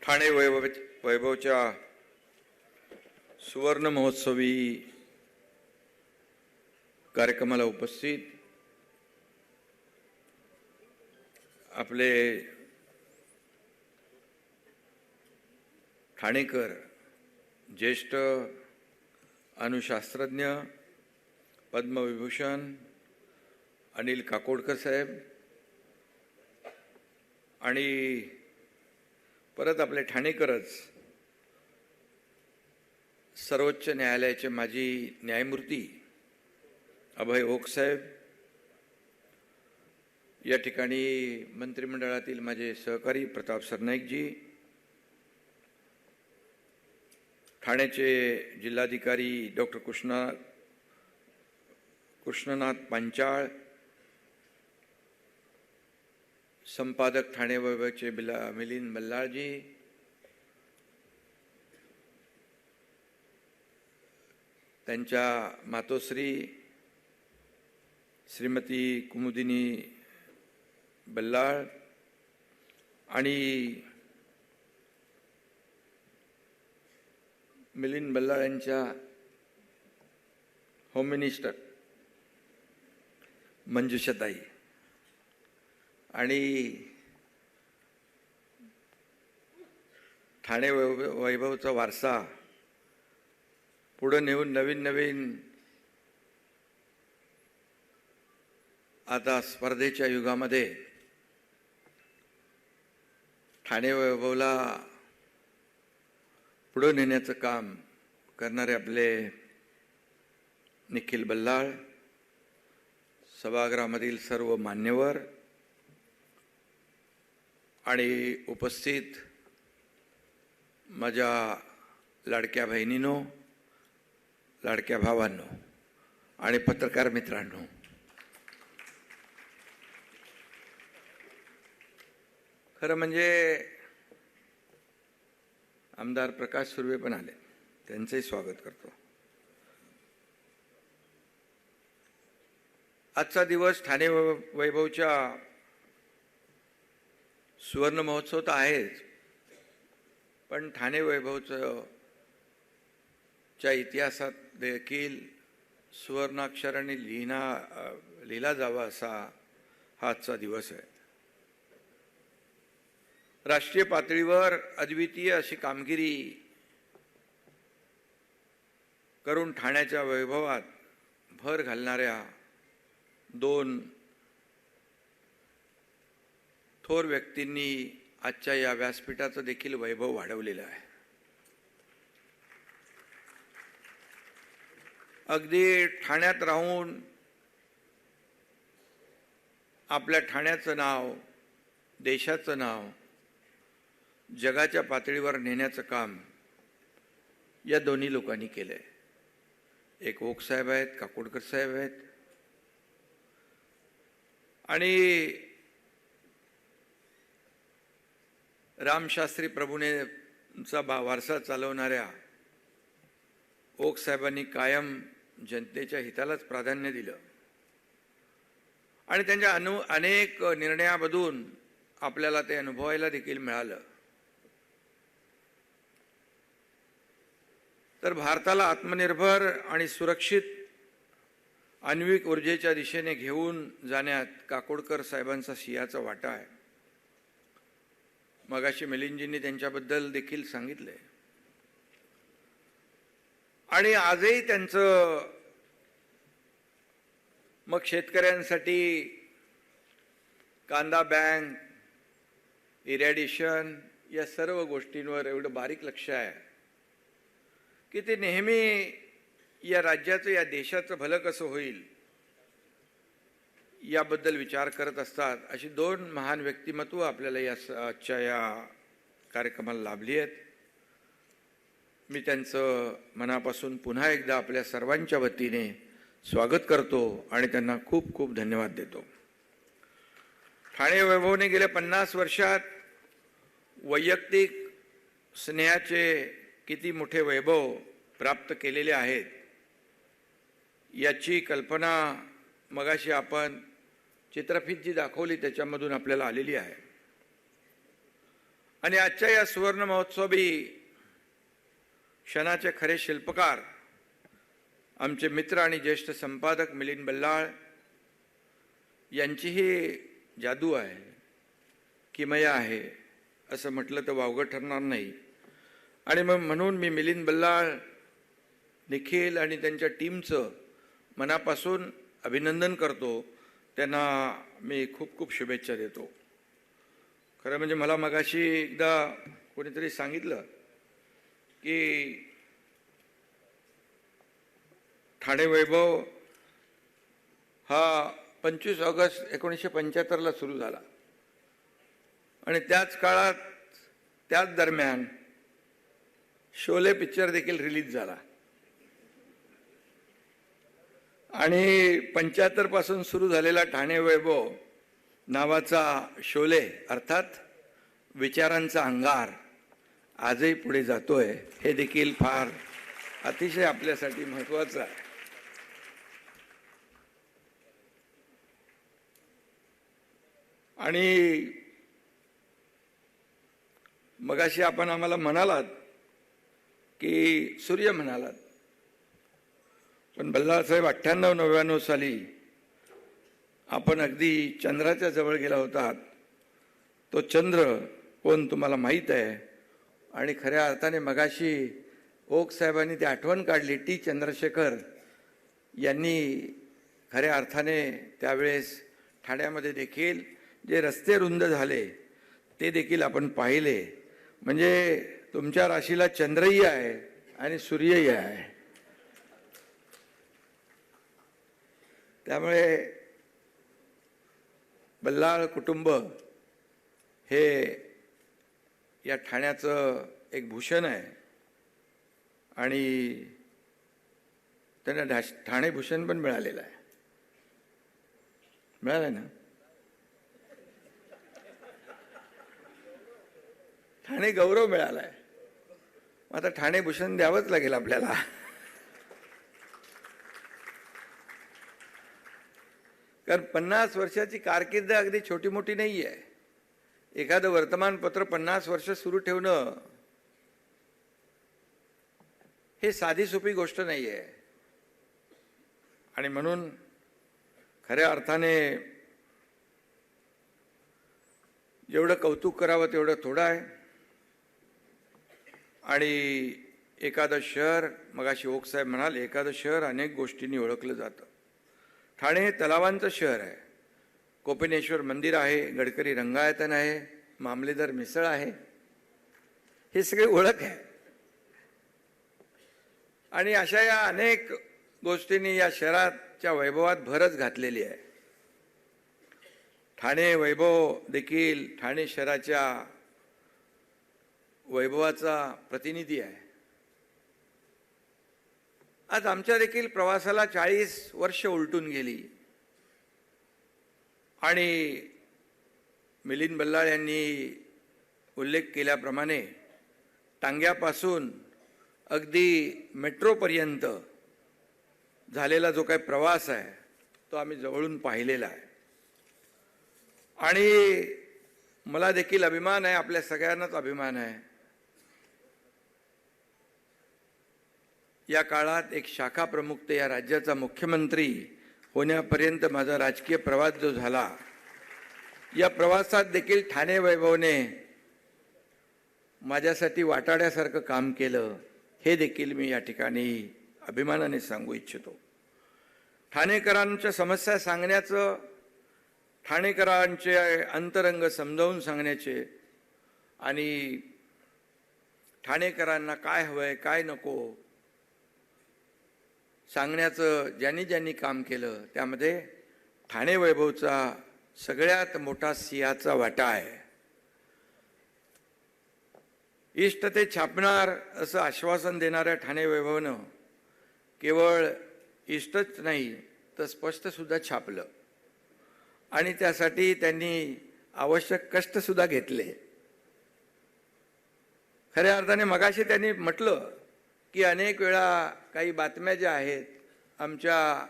ठाणे वैभवच्या सुवर्ण महोत्सवी कार्यक्रमाला उपस्थित आपले ठाणेकर ज्येष्ठ अणुशास्त्रज्ञ पद्मविभूषण अनिल काकोडकर साहेब आणि परत आपले ठाणेकरच सर्वोच्च न्यायालयाचे माजी न्यायमूर्ती अभय ओक साहेब, या ठिकाणी मंत्रिमंडळातील माझे सहकारी प्रताप सरनाईकजी, ठाण्याचे जिल्हाधिकारी डॉक्टर कृष्णनाथ पांचाळ, संपादक ठाणे वैभवचे मिलिंद बल्लाळजी, त्यांच्या मातोश्री श्रीमती कुमुदिनी बल्लाळ आणि मिलिंद बल्लाळ यांच्या होम मिनिस्टर मंजुषाताई आणि ठाणे वैभवचा वारसा पुढे नेऊन नवीन आता स्पर्धेच्या युगामध्ये ठाणे वैभवला पुढे नेण्याचं काम करणारे आपले निखिल बल्लाळ, सभागृहामधील सर्व मान्यवर आणि उपस्थित माझ्या लाडक्या बहिणींनो, लाडक्या भावांनो आणि पत्रकार मित्रांनो, खरं म्हणजे आमदार प्रकाश सुर्वे पण आले, त्यांचंही स्वागत करतो. आजचा दिवस ठाणे वैभवच्या सुवर्ण महोत्सव तर आहेच, पण ठाणे वैभवच्या इतिहासात देखील सुवर्णाक्षराने लिहिला जावा असा हा आजचा दिवस आहे. राष्ट्रीय पातळीवर अद्वितीय अशी कामगिरी करून ठाण्याच्या वैभवात भर घालणाऱ्या दोन थोर व्यक्तींनी आजच्या या व्यासपीठाचं देखील वैभव वाढवलेलं आहे. अगदी ठाण्यात राहून आपल्या ठाण्याचं नाव, देशाचं नाव जगाच्या पातळीवर नेण्याचं काम या दोन्ही लोकांनी केलंय. एक ओक साहेब आहेत, काकोडकर साहेब आहेत, आणि रामशास्त्री प्रभूनेचा वारसा चालवणाऱ्या ओक साहेबांनी कायम जनतेच्या हितालाच प्राधान्य दिलं आणि त्यांच्या अनेक निर्णयामधून आपल्याला ते अनुभवायला देखील मिळालं. तर भारताला आत्मनिर्भर आणि सुरक्षित आण्विक ऊर्जेच्या दिशेने घेऊन जाण्यात काकोडकर साहेबांचा सिंहाचा वाटा आहे. मगाशी मिलिंदजींनी त्यांच्याबद्दल देखील सांगितलंय आणि आजही त्यांचं मग शेतकऱ्यांसाठी कांदा बँक, इरॅडिशन या सर्व गोष्टींवर एवढं बारीक लक्ष आहे की ते नेहमी या राज्याचं, या देशाचं भलं कसं होईल याबद्दल विचार करत असतात. अशी दोन महान व्यक्तिमत्व आपल्याला आजच्या या कार्यक्रमाला लाभली आहेत. मी त्यांचं मनापासून पुन्हा एकदा आपल्या सर्वांच्या वतीने स्वागत करतो आणि त्यांना खूप खूप धन्यवाद देतो. ठाणे वैभवने गेल्या 50 वर्षात वैयक्तिक स्नेहाचे किती मोठे वैभव प्राप्त केलेले आहेत याची कल्पना मगाशी आपण चित्रफित जी दाखवली त्याच्यामधून आपल्याला आलेली आहे. आणि आजच्या या सुवर्ण महोत्सवी क्षणाचे खरे शिल्पकार आमचे मित्र आणि ज्येष्ठ संपादक मिलिंद बल्लाळ यांचीही जादू आहे, किमया आहे असं म्हटलं तर वावगं ठरणार नाही. आणि मग म्हणून मी मिलिंद बल्लाळ, निखिल आणि त्यांच्या टीमचं मनापासून अभिनंदन करतो. त्यांना मी खूप खूप शुभेच्छा देतो. खरं म्हणजे मला मगाशी एकदा कोणीतरी सांगितलं की ठाणे वैभव हा 25 ऑगस्ट 1975ला सुरू झाला आणि त्याच काळात त्याच दरम्यान शोले पिक्चर देखील रिलीज झाला आणि 75 पासून सुरू झालेला ठाणे वैभव नावाचा शोले अर्थात विचारांचा अंगार आजही पुढे जातोय. हे देखील फार अतिशय आपल्यासाठी महत्त्वाचं आहे. आणि मगाशी आपण आम्हाला म्हणालात की सूर्य म्हणालात, पण बल्लाळसाहेब 98-99 साली आपण अगदी चंद्राच्या जवळ गेला होतात. तो चंद्र कोण तुम्हाला माहीत आहे. आणि खऱ्या अर्थाने मगाशी ओक साहेबांनी ती आठवण काढली. टी चंद्रशेखर यांनी खऱ्या अर्थाने त्यावेळेस ठाण्यामध्ये देखील जे रस्ते रुंद झाले ते देखील आपण पाहिले. म्हणजे तुमच्या राशीला चंद्रही आहे आणि सूर्यही आहे. त्यामुळे बल्लाळ कुटुंब हे या ठाण्याचं एक भूषण आहे आणि त्यांना ठाणे भूषण पण मिळालेलं आहे. मिळालं ना? ठाणे गौरव मिळालाय. आता ठाणे भूषण द्यावंच लागेल आपल्याला. कारण 50 वर्षाची कारकीर्द अगदी छोटी मोठी नाही आहे. एखादं वर्तमानपत्र 50 वर्ष सुरू ठेवणं हे साधी सोपी गोष्ट नाही आहे. आणि म्हणून खऱ्या अर्थाने जेवढं कौतुक करावं तेवढं थोडं आहे. आणि एखादं शहर, मगाशी ओक साहेब म्हणाल, एखादं शहर अनेक गोष्टींनी ओळखलं जातं. ठाणे हे तलावांचं शहर आहे. कोपिनेश्वर मंदिर आहे, गडकरी रंगायतन आहे, मामलेदार मिसळ आहे. हे सगळे ओळख आहे. आणि अशा या अनेक गोष्टींनी या शहराच्या वैभवात भरच घातलेली आहे. ठाणे वैभव देखील ठाणे शहराच्या वैभवाचा प्रतिनिधी आहे. आज आमच्या देखील प्रवासाला 40 वर्ष उलटून गेली. आणि मिलिंद बल्लाळ यांनी उल्लेख केल्याप्रमाणे टांग्यापासून अगदी मेट्रोपर्यंत झालेला जो काही प्रवास आहे तो आम्ही जवळून पाहिलेला आहे. आणि मला देखील अभिमान आहे, आपल्या सगळ्यांनाच अभिमान आहे. या काळात एक शाखा प्रमुख ते या राज्याचा मुख्यमंत्री होण्यापर्यंत माझा राजकीय प्रवास जो झाला, या प्रवासात देखील ठाणे वैभवने माझ्यासाठी वाटाड्यासारखं काम केलं. हे देखील मी या ठिकाणी अभिमानाने सांगू इच्छितो. ठाणेकरांच्या समस्या सांगण्याचं, ठाणेकरांचे अंतरंग समजावून सांगण्याचे आणि ठाणेकरांना काय हवंय काय नको सांगण्याचं ज्यांनी ज्यांनी काम केलं त्यामध्ये ठाणे वैभवचा सगळ्यात मोठा सिंहाचा वाटा आहे. इष्ट ते छापणार असं आश्वासन देणाऱ्या ठाणे वैभवनं केवळ इष्टच नाही तर स्पष्ट सुद्धा छापलं. आणि त्यासाठी त्यांनी आवश्यक कष्ट सुद्धा घेतले. खऱ्या अर्थाने मगाशी त्यांनी म्हटलं की अनेक वेळा काही बातम्या ज्या आहेत आमच्या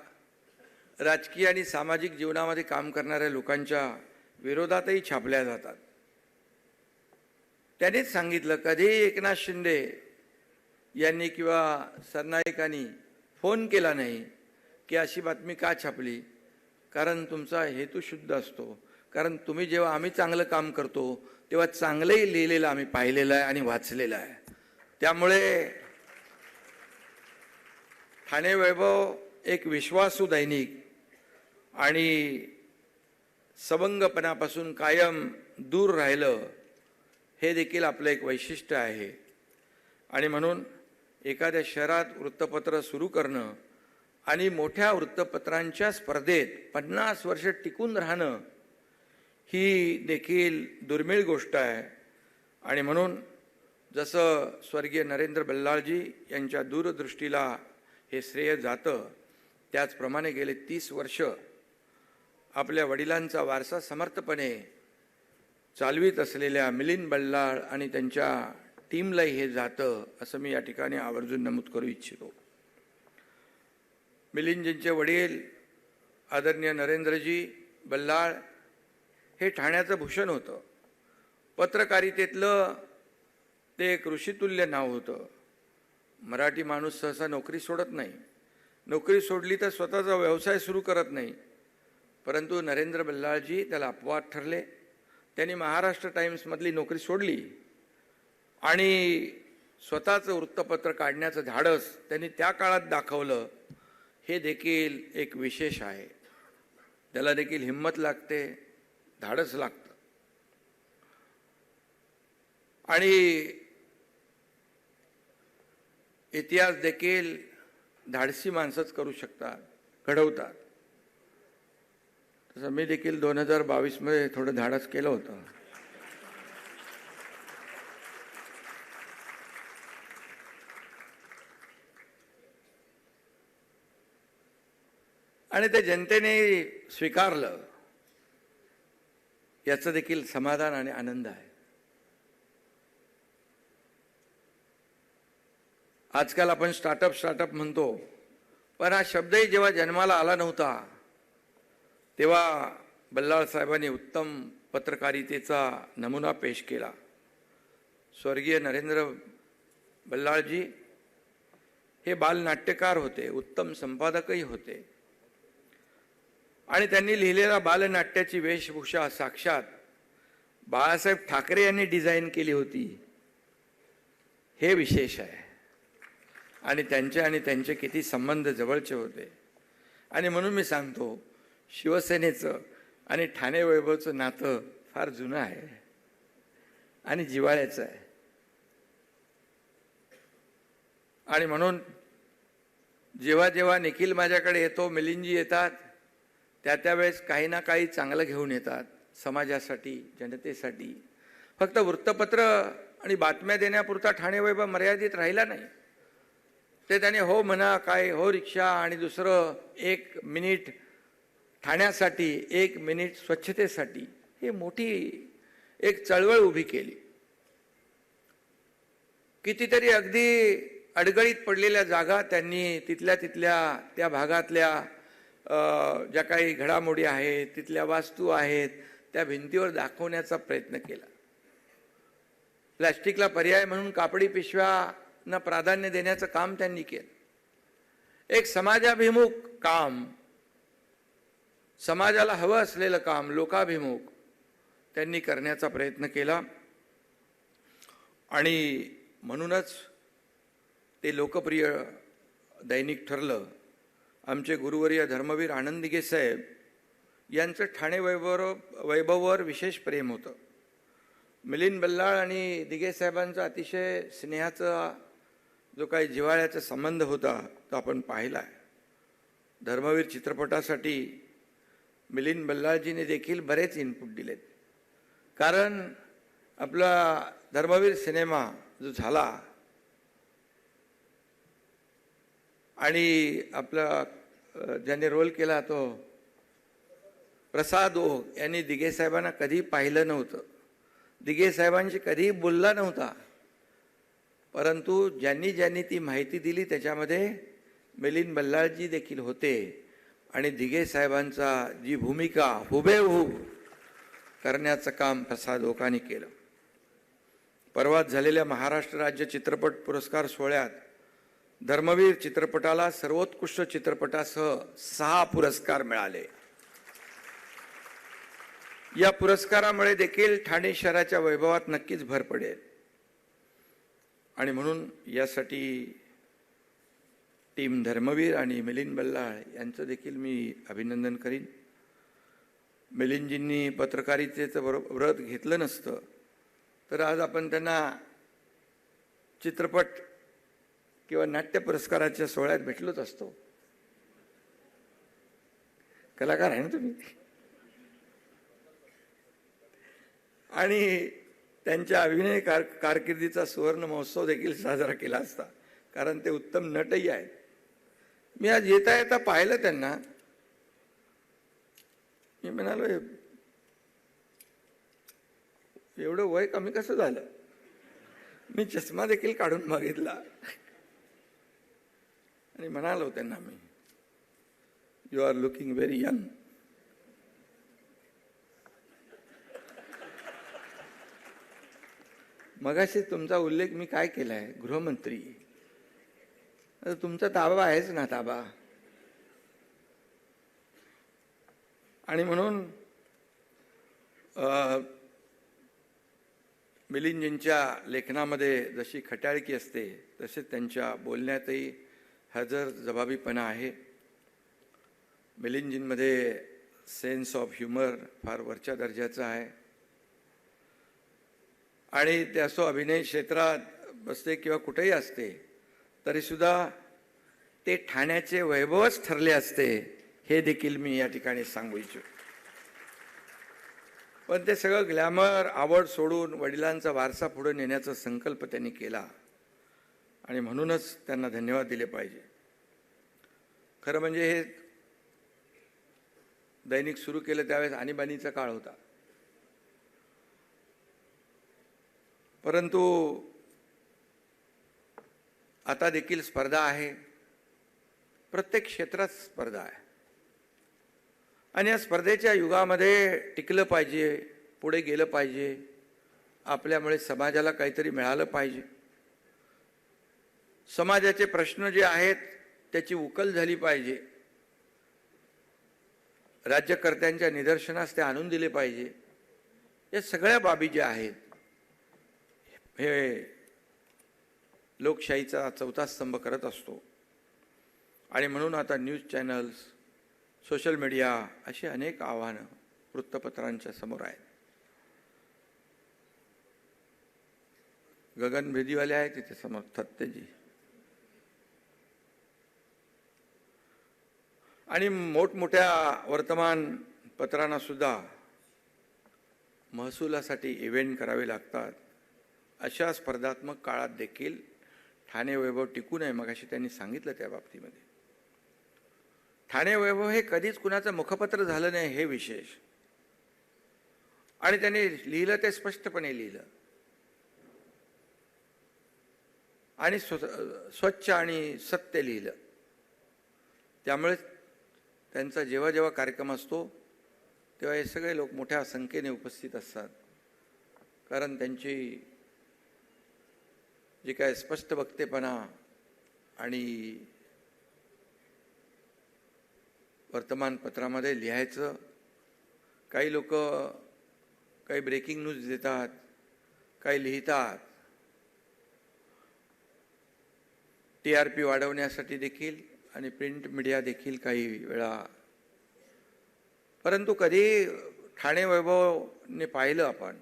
राजकीय आणि सामाजिक जीवनामध्ये काम करणाऱ्या लोकांच्या विरोधातही छापल्या जातात. त्यांनीच सांगितलं, कधी एकनाथ शिंदे यांनी किंवा सरनाईकांनी फोन केला नाही की अशी बातमी का छापली. कारण तुमचा हेतू शुद्ध असतो. कारण तुम्ही जेव्हा आम्ही चांगलं काम करतो तेव्हा चांगलंही लिहिलेलं आम्ही पाहिलेलं आहे आणि वाचलेलं आहे. त्यामुळे ठाणे वैभव एक विश्वासू दैनिक आणि सबंगपणापासून कायम दूर राहिलं हे देखील आपलं एक वैशिष्ट्य आहे. आणि म्हणून एखाद्या शहरात वृत्तपत्र सुरू करणं आणि मोठ्या वृत्तपत्रांच्या स्पर्धेत 50 वर्ष टिकून राहणं ही देखील दुर्मिळ गोष्ट आहे. आणि म्हणून जसं स्वर्गीय नरेंद्र बल्लाळजी यांच्या दूरदृष्टीला हे श्रेय जातं, त्याचप्रमाणे गेले 30 वर्ष आपल्या वडिलांचा वारसा समर्थपणे चालवित असलेल्या मिलिंद बल्लाळ आणि त्यांच्या टीमलाही हे जातं, असं मी या ठिकाणी आवर्जून नमूद करू इच्छितो. मिलिंदजींचे वडील आदरणीय नरेंद्रजी बल्लाळ हे ठाण्याचं भूषण होतं. पत्रकारितेतलं ते एक ऋषितुल्य नाव होतं. मराठी माणूस सहसा नोकरी सोडत नाही. नोकरी सोडली तर स्वतःचा व्यवसाय सुरू करत नाही. परंतु नरेंद्र बल्लाळजी त्याला अपवाद ठरले. त्यांनी महाराष्ट्र टाइम्समधली नोकरी सोडली आणि स्वतःचं वृत्तपत्र काढण्याचं धाडस त्यांनी त्या काळात दाखवलं. हे देखील एक विशेष आहे. त्याला देखील हिंमत लागते, धाडस लागतं. आणि इतिहास देखील धाडसी माणसंच करू शकतात, घडवतात. तसं मी देखील 2022 मध्ये थोडं धाडस केलं होतं. आणि ते जनतेने स्वीकारलं, याचं देखील समाधान आणि आनंद आहे. आजकाल आपण स्टार्टअप म्हणतो, पण हा शब्दही जेव्हा जन्माला आला नव्हता तेव्हा बल्लाळ साहेबांनी उत्तम पत्रकारितेचा नमुना पेश केला. स्वर्गीय नरेंद्र बल्लाळजी हे बालनाट्यकार होते, उत्तम संपादकही होते. आणि त्यांनी लिहिलेल्या बालनाट्याची वेशभूषा साक्षात बाळासाहेब ठाकरे यांनी डिझाईन केली होती. हे विशेष आहे. आणि त्यांचे किती संबंध जवळचे होते. आणि म्हणून मी सांगतो, शिवसेनेचं आणि ठाणे वैभवचं नातं फार जुनं आहे आणि जिव्हाळ्याचं आहे. आणि म्हणून जेव्हा जेव्हा निखिल माझ्याकडे येतो, मिलिंदजी येतात, त्यावेळेस काही ना काही चांगलं घेऊन येतात समाजासाठी, जनतेसाठी. फक्त वृत्तपत्र आणि बातम्या देण्यापुरता ठाणे वैभव मर्यादित राहिला नाही. ते त्याने हो म्हणा, काय हो रिक्षा, आणि दुसरं 1 मिनिट ठाण्यासाठी, 1 मिनिट स्वच्छतेसाठी, हे मोठी एक चळवळ उभी केली. कितीतरी अगदी अडगळीत पडलेल्या जागा त्यांनी तिथल्या त्या भागातल्या ज्या काही घडामोडी आहेत, तिथल्या वास्तू आहेत, त्या भिंतीवर दाखवण्याचा प्रयत्न केला. प्लॅस्टिकला पर्याय म्हणून कापडी पिशव्यांना प्राधान्य देण्याचं काम त्यांनी केलं. एक समाजाभिमुख काम, समाजाला हवं असलेलं काम, लोकाभिमुख त्यांनी करण्याचा प्रयत्न केला. आणि म्हणूनच ते लोकप्रिय दैनिक ठरलं. आमचे गुरुवर्य धर्मवीर आनंद दिघे साहेब यांचं ठाणे वैभववर विशेष प्रेम होतं. मिलिंद बल्लाळ आणि दिघे साहेबांचा अतिशय स्नेहाचा जो काही जिव्हाळ्याचा संबंध होता तो आपण पाहिला आहे. धर्मवीर चित्रपटासाठी मिलिंद बल्लाळजीने देखील बरेच इनपुट दिलेत. कारण आपला धर्मवीर सिनेमा जो झाला आणि आपला ज्याने रोल केला तो प्रसाद ओक यांनी दिघे साहेबांना कधी पाहिलं नव्हतं, दिघे साहेबांशी कधी बोलला नव्हता. परंतु ज्यांनी ती माहिती दिली त्याच्यामध्ये मिलिंद बल्लाळजी देखील होते. आणि दिघे साहेबांचा जी भूमिका हुबेहूब करण्याचं काम प्रसाद ओकांनी केलं. परवाच झालेल्या महाराष्ट्र राज्य चित्रपट पुरस्कार सोहळ्यात धर्मवीर चित्रपटाला सर्वोत्कृष्ट चित्रपटासह 6 पुरस्कार मिळाले. या पुरस्कारामुळे देखील ठाणे शहराच्या वैभवात नक्कीच भर पडेल आणि म्हणून यासाठी टीम धर्मवीर आणि मिलिंद बल्लाळ यांचं देखील मी अभिनंदन करीन. मिलिंदजींनी पत्रकारितेचं व्रत घेतलं नसतं तर आज आपण त्यांना चित्रपट किंवा नाट्य पुरस्काराच्या सोहळ्यात भेटलोच असतो. कलाकार आहे ना तुम्ही. आणि त्यांच्या अभिनय कारकिर्दीचा सुवर्ण महोत्सव देखील साजरा केला असता, कारण ते उत्तम नटही आहेत. मी आज येता येता पाहिलं त्यांना. मी म्हणालो एवढं वय कमी कसं झालं. मी चष्मा देखील काढून बघितला आणि म्हणालो त्यांना मी, you are looking very young. मगाशी तुमचा उल्लेख मी काय केलाय, गृहमंत्री. तुमचा ताबा आहेच ना, ताबा. आणि म्हणून मिलिंदजींच्या लेखनामध्ये जशी खट्याळकी असते तसे त्यांच्या बोलण्यातही हजर जबाबीपणा आहे. मिलिंदजींमध्ये सेन्स ऑफ ह्युमर फार वरच्या दर्जाचा आहे आणि ते असो अभिनय क्षेत्रात असते किंवा कुठेही असते तरीसुद्धा ते ठाण्याचे वैभवच ठरले असते, हे देखील मी या ठिकाणी सांगू इच्छितो. पण ते सगळं ग्लॅमर आवड सोडून वडिलांचा वारसा पुढे नेण्याचा संकल्प त्यांनी केला आणि म्हणूनच त्यांना धन्यवाद दिले पाहिजे. खरं म्हणजे हे दैनिक सुरू केलं त्यावेळेस आणीबाणीचा काळ होता, परंतु आता देखील स्पर्धा आहे. प्रत्येक क्षेत्रात स्पर्धा आहे आणि या स्पर्धेच्या युगामध्ये टिकलं पाहिजे, पुढे गेलं पाहिजे. आपल्यामुळे समाजाला काहीतरी मिळालं पाहिजे. समाजाचे प्रश्न जे आहेत त्याची उकल झाली पाहिजे. राज्यकर्त्यांच्या निदर्शनास ते आणून दिले पाहिजे. या सगळ्या बाबी ज्या आहेत हे लोकशाहीचा चौथा स्तंभ करत असतो आणि म्हणून आता न्यूज चॅनल्स, सोशल मीडिया अशी अनेक आव्हानं वृत्तपत्रांच्या समोर आहेत. गगनभेदीवाले आहेत तिथे समोर सत्यजी आणि मोठमोठ्या वर्तमानपत्रांना सुद्धा महसुलासाठी इव्हेंट करावे लागतात. अशा स्पर्धात्मक काळात देखील ठाणे वैभव टिकू नये. मगाशी त्यांनी सांगितलं त्या बाबतीमध्ये. ठाणे वैभव हे कधीच कुणाचं मुखपत्र झालं नाही हे विशेष. आणि त्यांनी लिहिलं ते स्पष्टपणे लिहिलं आणि स्वच्छ आणि सत्य लिहिलं. त्यामुळे त्यांचा जेव्हा जेव्हा कार्यक्रम असतो तेव्हा हे सगळे लोक मोठ्या संख्येने उपस्थित असतात, कारण त्यांची जे काय स्पष्ट वक्तेपणा आणि वर्तमानपत्रामध्ये लिहायचं. काही लोक काही ब्रेकिंग न्यूज देतात, काही लिहितात TRP वाढवण्यासाठी देखील आणि प्रिंट मीडिया देखील काही वेळा. परंतु कधी ठाणे वैभवने पाहिलं आपण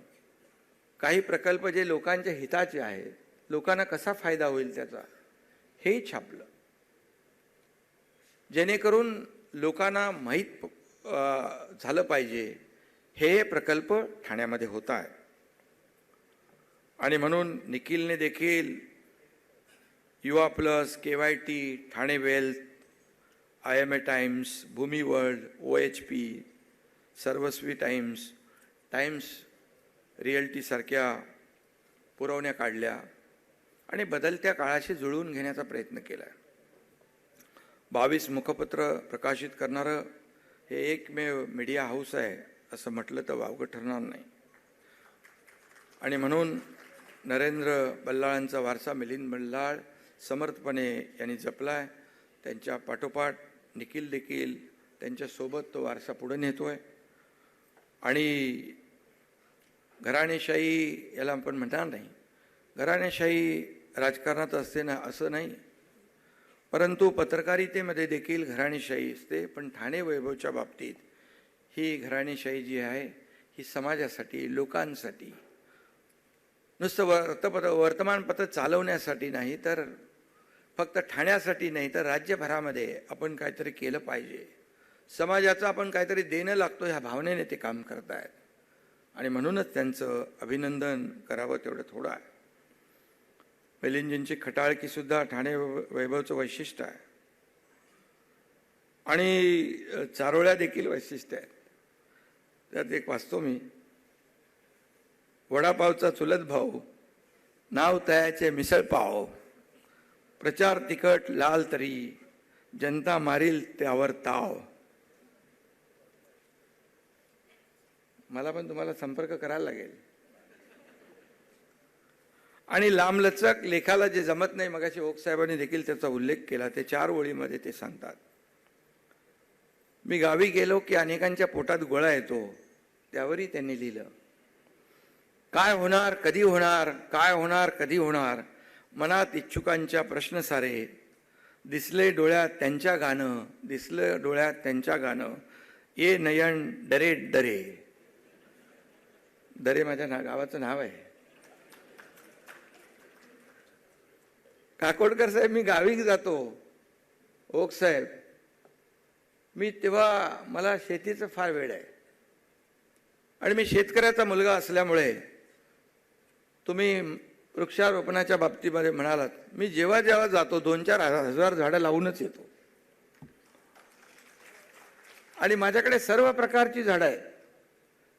काही प्रकल्प जे लोकांच्या हिताचे आहेत, लोकांना कसा फायदा होईल त्याचा, हेही छापलं, जेणेकरून लोकांना माहीत झालं पाहिजे हे प्रकल्प ठाण्यामध्ये होत आहे. आणि म्हणून निखिलने देखील Yuva Plus, KYT, Thane Wealth, IMA Times, Bhoomi World, OHP, सर्वस्वी टाइम्स रिअल्टी सारख्या पुरवण्या काढल्या आणि बदलत्या काळाशी जुळवून घेण्याचा प्रयत्न केला. 22 मुखपत्र प्रकाशित करणारं हे एकमेव मीडिया हाऊस आहे असं म्हटलं तर वावगं ठरणार नाही. आणि म्हणून नरेंद्र बल्लाळांचा वारसा मिलिंद बल्लाळ समर्थपणे यांनी जपलाय. त्यांच्या पाठोपाठ निखिल देखील त्यांच्यासोबत तो वारसा पुढे नेतोय. आणि घराणेशाही याला आपण म्हणणार नाही, घराणेशाही राजकारणात असते ना असं नाही, परंतु पत्रकारितेमध्ये देखील घराणेशाही असते. पण ठाणे वैभवच्या बाबतीत ही घराणेशाही जी आहे ही समाजासाठी, लोकांसाठी, नुसतं वर्तमानपत्र चालवण्यासाठी नाही, तर फक्त ठाण्यासाठी नाही, तर राज्यभरामध्ये आपण काहीतरी केलं पाहिजे, समाजाचं आपण काहीतरी देणं लागतो ह्या भावनेने ते काम करत आहेत. आणि म्हणूनच त्यांचं अभिनंदन करावं तेवढं थोडं आहे. मिलिंदजींची खटाळकीसुद्धा ठाणे वैभवचं वैशिष्ट्य आहे. आणि चारोळ्या देखील वैशिष्ट्य आहेत. त्यात एक वाचतो मी, वडापावचा चुलत भाऊ, नाव तयाचे मिसळपाव, प्रचार तिखट लाल तरी, जनता मारील त्यावर ताव. मला पण तुम्हाला संपर्क करायला लागेल. आणि लांबलचक लेखाला जे जमत नाही, मगाशी ओक साहेबांनी देखील त्याचा उल्लेख केला, ते 4 ओळीमध्ये ते सांगतात. मी गावी गेलो की अनेकांच्या पोटात गोळा येतो, त्यावरही त्यांनी लिहिलं, काय होणार, कधी होणार, काय होणार, कधी होणार, मनात इच्छुकांच्या प्रश्न सारे, दिसले डोळ्यात त्यांच्या गाणं, दिसलं डोळ्यात त्यांच्या गाणं, ये नयन डरे डरे. दरे माझ्या गावाचं नाव आहे. काकोडकर साहेब, मी गावी जातो, ओक साहेब, मी तेव्हा मला शेतीचं फार वेळ आहे आणि मी शेतकऱ्याचा मुलगा असल्यामुळे तुम्ही वृक्षारोपणाच्या बाबतीमध्ये म्हणालात, मी जेव्हा जेव्हा जातो 2-4 हजार झाडं लावूनच येतो. आणि माझ्याकडे सर्व प्रकारची झाडं आहेत,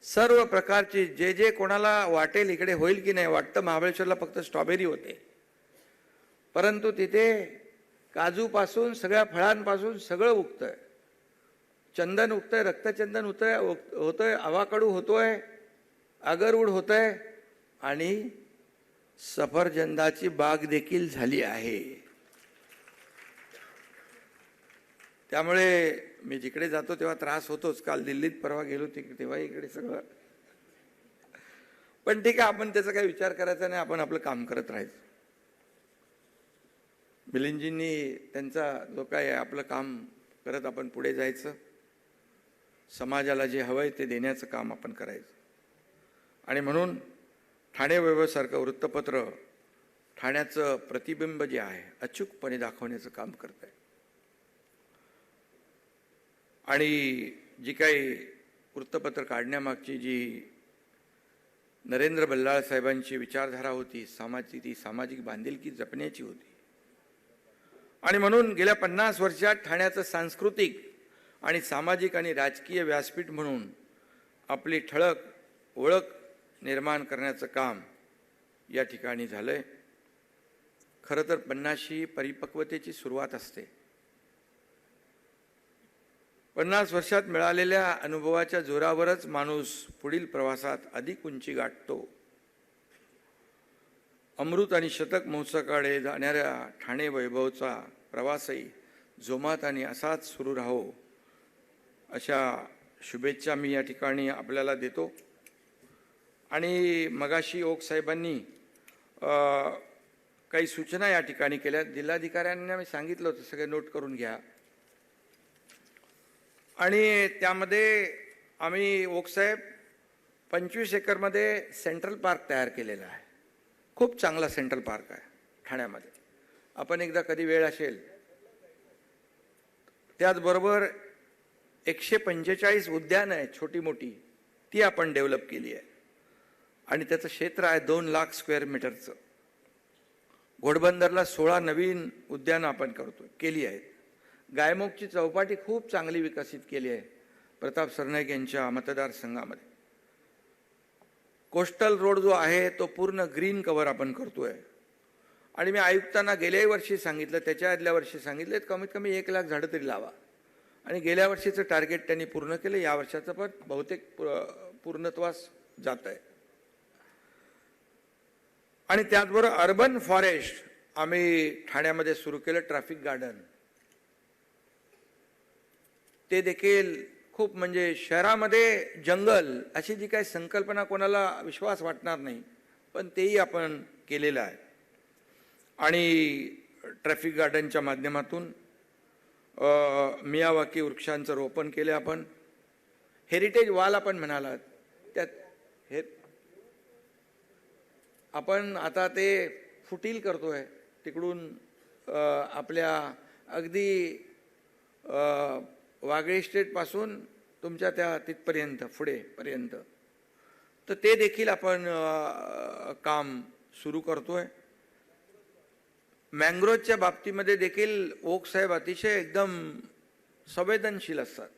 सर्व प्रकारची, जे जे कोणाला वाटेल इकडे होईल की नाही. वाटतं महाबळेश्वरला फक्त स्ट्रॉबेरी होते, परंतु तिथे काजूपासून सगळ्या फळांपासून सगळं उगतंय. चंदन उगतंय, रक्तचंदन होतंय, आवाकडू होतोय, अगरवूड होतंय आणि सफरचंदाची बाग देखील झाली आहे. त्यामुळे मी जिकडे जातो तेव्हा त्रास होतोच. काल दिल्लीत परवा गेलो तेव्हा इकडे सगळं. पण ठीक आहे, आपण त्याचा काही विचार करायचा नाही, आपण आपलं काम करत राहायचं. मिलिंदजींनी त्यांचा जो काय आपलं काम करत आपण पुढे जायचं, समाजाला जे हवंय ते देण्याचं काम आपण करायचं. आणि म्हणून ठाणे वैभवसारखं वृत्तपत्र ठाण्याचं प्रतिबिंब जे आहे अचूकपणे दाखवण्याचं काम करत आहे. आणि जी काही वृत्तपत्र काढण्यामागची जी नरेंद्र बल्लाळ साहेबांची विचारधारा होती, ती सामाजिक बांधिलकी जपण्याची होती. आणि म्हणून गेल्या 50 वर्षात ठाण्याचं सांस्कृतिक आणि सामाजिक आणि राजकीय व्यासपीठ म्हणून आपली ठळक ओळख निर्माण करण्याचं काम या ठिकाणी झालंय. खरं तर 50 ही परिपक्वतेची सुरुवात असते. 50 वर्षात मिळालेल्या अनुभवाच्या जोरावरच माणूस पुढील प्रवासात अधिक उंची गाठतो. अमृत आणि शतक महोत्सवाकडे जाणाऱ्या ठाणे वैभवचा प्रवासही जोमात आणि असाच सुरू राहो, अशा शुभेच्छा मी या ठिकाणी आपल्याला देतो. आणि मगाशी ओक साहेबांनी काही सूचना या ठिकाणी केल्या. जिल्हाधिकाऱ्यांना मी सांगितलं होतं, सगळे नोट करून घ्या. आणि त्यामध्ये आम्ही ओक साहेब 25 एकरमध्ये सेंट्रल पार्क तयार केलेला आहे. खूप चांगला सेंट्रल पार्क आहे ठाण्यामध्ये. आपण एकदा कधी वेळ असेल. त्याचबरोबर 145 उद्यानं आहेत छोटी मोठी, ती आपण डेव्हलप केली आहे. आणि त्याचं क्षेत्र आहे 2 लाख स्क्वेअर मीटरचं. घोडबंदरला 16 नवीन उद्यानं आपण केली आहेत. गायमुखची चौपाटी खूप चांगली विकसित केली आहे प्रताप सरनाईक यांच्या मतदारसंघामध्ये. कोस्टल रोड जो आहे तो पूर्ण ग्रीन कव्हर आपण करतोय. आणि मी आयुक्तांना गेल्याही वर्षी सांगितलं, त्याच्या आदल्या वर्षी सांगितलं, कमीत कमी 1 लाख झाडं तरी लावा. आणि गेल्या वर्षीचं टार्गेट त्यांनी पूर्ण केलं. या वर्षाचं पण बहुतेक पूर्णत्वास जात आहे. आणि त्याचबरोबर अर्बन फॉरेस्ट आम्ही ठाण्यामध्ये सुरू केलं, ट्रॅफिक गार्डन. ते देखील खूप म्हणजे शहरामध्ये जंगल अशी जी काही संकल्पना कोणाला विश्वास वाटणार नाही, पण तेही आपण केलेलं आहे. आणि ट्रॅफिक गार्डनच्या माध्यमातून मियावाकी वृक्षांचं रोपण केले आपण. हेरिटेज वॉल आपण म्हणालात, त्यात हे आपण आता ते फुटील करतोय तिकडून आपल्या अगदी वागळे स्टेटपासून तुमच्या त्या तिथपर्यंत पुढेपर्यंत. तर ते देखील आपण काम सुरू करतोय. मँग्रोवच्या बाबतीमध्ये देखील ओक साहेब अतिशय एकदम संवेदनशील असतात.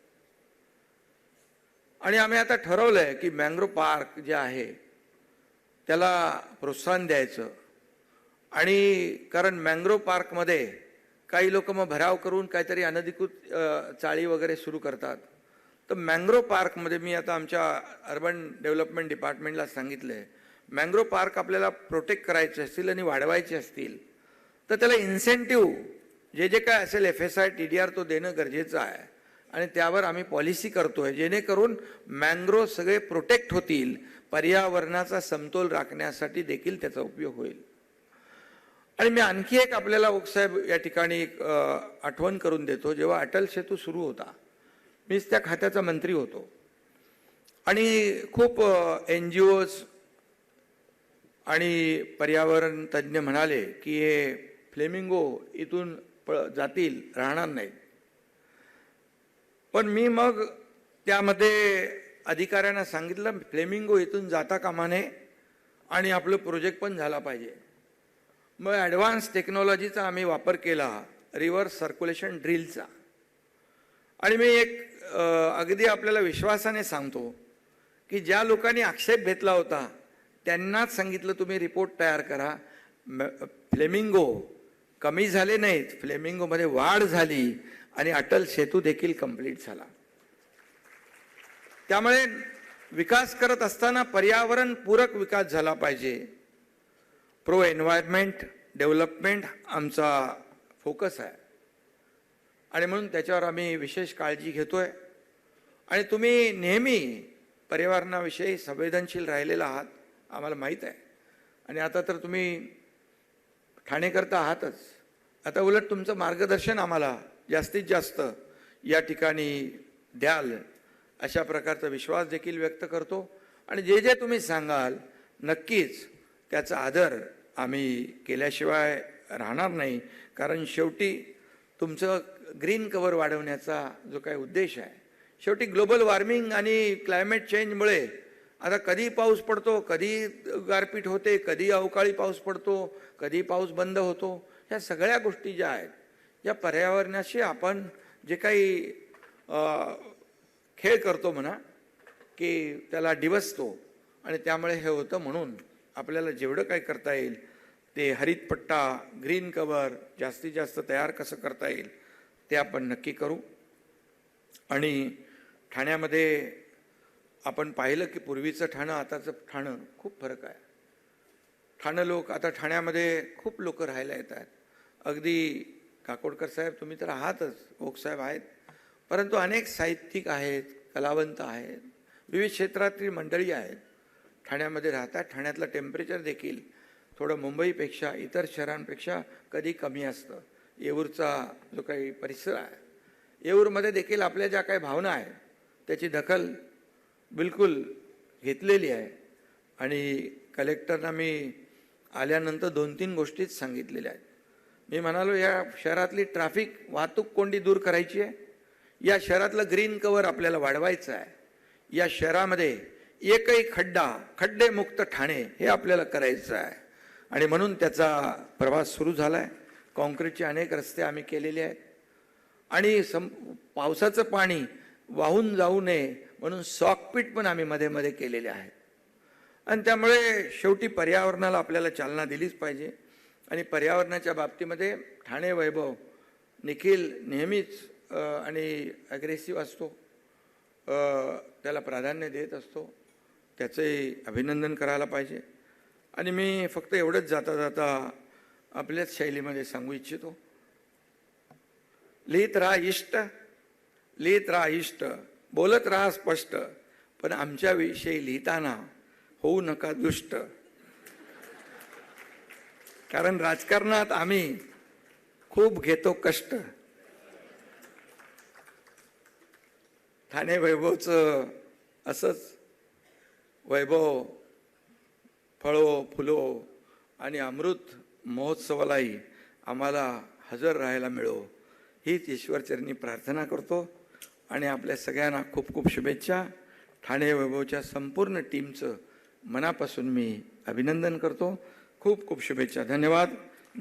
आणि आम्ही आता ठरवलंय की मँग्रोव पार्क जे आहे त्याला प्रोत्साहन द्यायचं. आणि कारण मँग्रोव पार्कमध्ये काही लोक मग भराव करून काहीतरी अनधिकृत चाळी वगैरे सुरू करतात. तर मँग्रोव पार्कमध्ये मी आता आमच्या अर्बन डेव्हलपमेंट डिपार्टमेंटला सांगितलंय, मँग्रोव पार्क आपल्याला प्रोटेक्ट करायचे असतील आणि वाढवायचे असतील तर त्याला इन्सेंटिव्ह जे जे काय असेल FSI TDR तो देणं गरजेचं आहे. आणि त्यावर आम्ही पॉलिसी करतोय जेणेकरून मँग्रोव सगळे प्रोटेक्ट होतील, पर्यावरणाचा समतोल राखण्यासाठी देखील त्याचा उपयोग होईल. आणि मी आणखी एक आपल्याला ओकसाहेब या ठिकाणी आठवण करून देतो. जेव्हा अटल सेतू सुरू होता, मीच त्या खात्याचा मंत्री होतो आणि खूप NGOज आणि पर्यावरण तज्ज्ञ म्हणाले की हे फ्लेमिंगो इथून जातील, राहणार नाहीत. पण मी मग त्यामध्ये अधिकाऱ्यांना सांगितलं फ्लेमिंगो इथून जाता कामा नये आणि आपलं प्रोजेक्ट पण झाला पाहिजे. मग ॲडव्हान्स टेक्नॉलॉजीचा आम्ही वापर केला, रिव्हर्स सर्क्युलेशन ड्रिलचा. आणि मी एक अगदी आपल्याला विश्वासाने सांगतो की ज्या लोकांनी आक्षेप घेतला होता त्यांनाच सांगितलं तुम्ही रिपोर्ट तयार करा. फ्लेमिंगो कमी झाले नाहीत, फ्लेमिंगोमध्ये वाढ झाली आणि अटल सेतू देखील कंप्लीट झाला. त्यामुळे विकास करत असताना पर्यावरण पूरक विकास झाला पाहिजे. प्रो एन्व्हायरमेंट डेव्हलपमेंट आमचा फोकस आहे आणि म्हणून त्याच्यावर आम्ही विशेष काळजी घेतोय. आणि तुम्ही नेहमी पर्यावरणाविषयी संवेदनशील राहिलेला आहात, आम्हाला माहीत आहे. आणि आता तर तुम्ही ठाणेकरता आहातच, आता उलट तुमचं मार्गदर्शन आम्हाला जास्तीत जास्त या ठिकाणी द्याल अशा प्रकारचा विश्वास देखील व्यक्त करतो. आणि जे जे तुम्ही सांगाल नक्कीच त्याचा आदर आम्ही केल्याशिवाय राहणार नाही. कारण शेवटी तुमचं ग्रीन कव्हर वाढवण्याचा जो काही उद्देश आहे, शेवटी ग्लोबल वॉर्मिंग आणि क्लायमेट चेंजमुळे आता कधी पाऊस पडतो, कधी गारपीट होते, कधी अवकाळी पाऊस पडतो, कधी पाऊस बंद होतो. ह्या सगळ्या गोष्टी ज्या आहेत या पर्यावरणाशी आपण जे काही खेळ करतो म्हणा की त्याला डिवसतो आणि त्यामुळे हे होतं. म्हणून आपल्याला जेवढं काही करता येईल ते हरितपट्टा, ग्रीन कव्हर जास्तीत जास्त तयार कसं करता येईल ते आपण नक्की करू. आणि ठाण्यामध्ये आपण पाहिलं की पूर्वीचं ठाणं आताचं ठाणं खूप फरक आहे. ठाणं लोक आता ठाण्यामध्ये खूप लोक राहायला येत आहेत. अगदी काकोडकर साहेब तुम्ही तर आहातच, ओक साहेब आहेत, परंतु अनेक साहित्यिक आहेत, कलावंत आहेत, विविध क्षेत्रातील मंडळी आहेत ठाण्यामध्ये राहतात. ठाण्यातलं टेम्परेचर देखील थोडं मुंबईपेक्षा इतर शहरांपेक्षा कधी कमी असतं. येऊरचा जो काही परिसर आहे, येऊरमध्ये देखील आपल्या ज्या काही भावना आहेत त्याची दखल बिलकुल घेतलेली आहे. आणि कलेक्टरना मी आल्यानंतर 2-3 गोष्टीच सांगितलेल्या आहेत. मी म्हणालो या शहरातली ट्रॅफिक वाहतूक कोंडी दूर करायची आहे, या शहरातलं ग्रीन कव्हर आपल्याला वाढवायचं आहे, या शहरामध्ये एकही खड्डेमुक्त ठाणे हे आपल्याला करायचं आहे. आणि म्हणून त्याचा प्रवास सुरू झाला आहे. कॉन्क्रीटचे अनेक रस्ते आम्ही केलेले आहेत. आणि पावसाचं पाणी वाहून जाऊ नये म्हणून सॉकपीट पण आम्ही मध्ये मध्ये केलेले आहेत. आणि त्यामुळे शेवटी पर्यावरणाला आपल्याला चालना दिलीच पाहिजे. आणि पर्यावरणाच्या बाबतीमध्ये ठाणे वैभव निखिल नेहमीच आणि ॲग्रेसिव्ह असतो, त्याला प्राधान्य देत असतो, त्याचंही अभिनंदन करायला पाहिजे. आणि मी फक्त एवढंच जाता जाता आपल्याच शैलीमध्ये सांगू इच्छितो, लिहित राहा इष्ट, लिहित राहा इष्ट, बोलत राहा स्पष्ट, पण आमच्याविषयी लिहिताना होऊ नका दुष्ट. कारण राजकारणात आम्ही खूप घेतो कष्ट. ठाणे वैभवचं असंच वैभव फळो फुलो आणि अमृत महोत्सवालाही आम्हाला हजर राहायला मिळो हीच ईश्वरचरणी प्रार्थना करतो. आणि आपल्या सगळ्यांना खूप खूप शुभेच्छा. ठाणे वैभवच्या संपूर्ण टीमचं मनापासून मी अभिनंदन करतो. खूप खूप शुभेच्छा. धन्यवाद.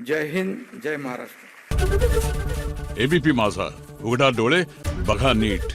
जय हिंद, जय महाराष्ट्र. एबीपी माझा, उघडा डोळे बघा नीट.